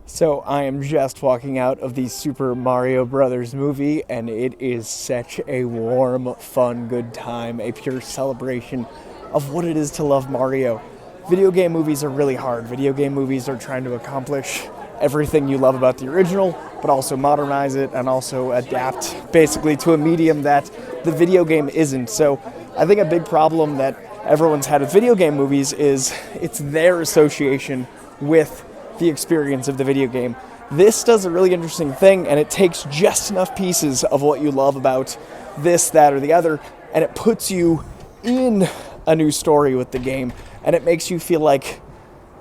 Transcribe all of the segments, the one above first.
So I am just walking out of the Super Mario Brothers movie, and it is such a warm, fun, good time, a pure celebration of what it is to love Mario. Video game movies are really hard. Video game movies are trying to accomplish everything you love about the original, but also modernize it and also adapt basically to a medium that the video game isn't. So I think a big problem that everyone's had with video game movies is it's their association with the experience of the video game. This does a really interesting thing, and it takes just enough pieces of what you love about this, that, or the other, and it puts you in a new story with the game, and it makes you feel like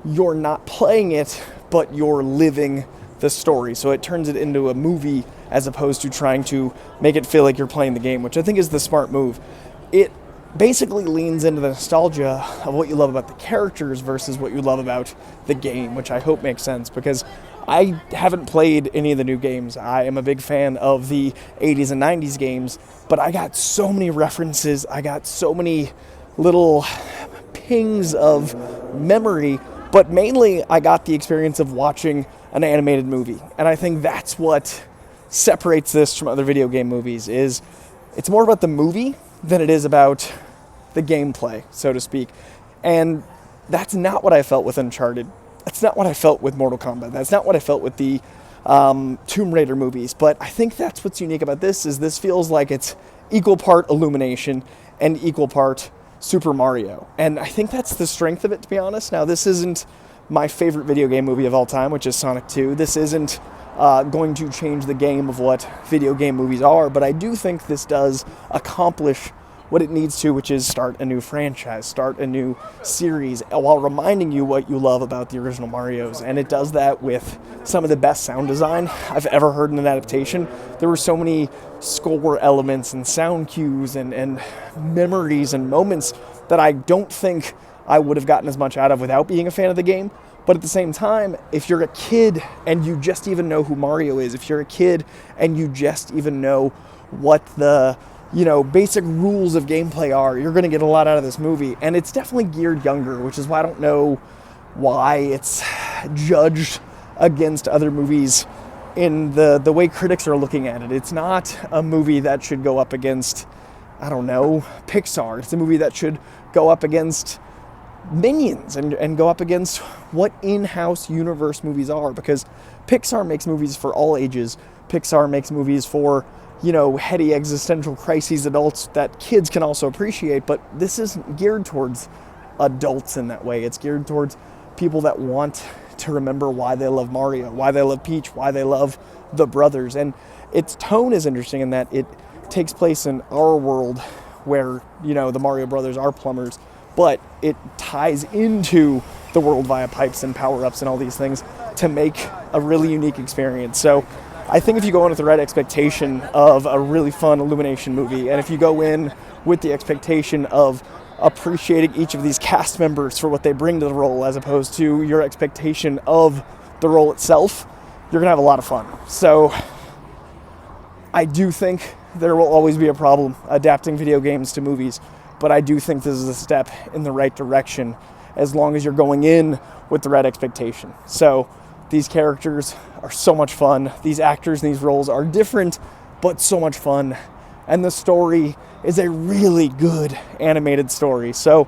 you're not playing it, but you're living the story. So it turns it into a movie as opposed to trying to make it feel like you're playing the game, which I think is the smart move. It basically leans into the nostalgia of what you love about the characters versus what you love about the game, which I hope makes sense because I haven't played any of the new games. I am a big fan of the 80s and 90s games, but I got so many references. I got so many little pings of memory, but mainly I got the experience of watching an animated movie. And I think that's what separates this from other video game movies is it's more about the movie than it is about the gameplay, so to speak. And that's not what I felt with Uncharted. That's not what I felt with Mortal Kombat. That's not what I felt with the Tomb Raider movies. But I think that's what's unique about this is this feels like it's equal part Illumination and equal part Super Mario. And I think that's the strength of it, to be honest. Now, this isn't my favorite video game movie of all time, which is Sonic 2. This isn't going to change the game of what video game movies are, but I do think this does accomplish what it needs to, which is start a new franchise, start a new series, while reminding you what you love about the original Marios. And it does that with some of the best sound design I've ever heard in an adaptation. There were so many score elements and sound cues and memories and moments that I don't think I would have gotten as much out of without being a fan of the game. But at the same time, if you're a kid and you just even know who Mario is, if you're a kid and you just even know what the basic rules of gameplay are, you're going to get a lot out of this movie. And it's definitely geared younger, which is why I don't know why it's judged against other movies in the way critics are looking at it. It's not a movie that should go up against, I don't know, Pixar. It's a movie that should go up against Minions and go up against what in-house universe movies are, because Pixar makes movies for all ages. Pixar makes movies for heady existential crises adults that kids can also appreciate, but this isn't geared towards adults in that way. It's geared towards people that want to remember why they love Mario, why they love Peach, why they love the brothers. And its tone is interesting in that it takes place in our world where, the Mario brothers are plumbers, but it ties into the world via pipes and power-ups and all these things to make a really unique experience. So I think if you go in with the right expectation of a really fun Illumination movie, and if you go in with the expectation of appreciating each of these cast members for what they bring to the role as opposed to your expectation of the role itself, you're going to have a lot of fun. So I do think there will always be a problem adapting video games to movies, but I do think this is a step in the right direction as long as you're going in with the right expectation. So these characters are so much fun. These actors in these roles are different, but so much fun. And the story is a really good animated story. So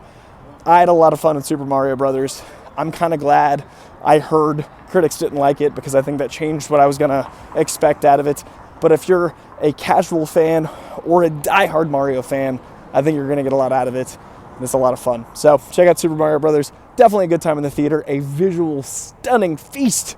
I had a lot of fun with Super Mario Brothers. I'm kind of glad I heard critics didn't like it because I think that changed what I was going to expect out of it. But if you're a casual fan or a diehard Mario fan, I think you're going to get a lot out of it. And it's a lot of fun. So check out Super Mario Brothers. Definitely a good time in the theater. A visual stunning feast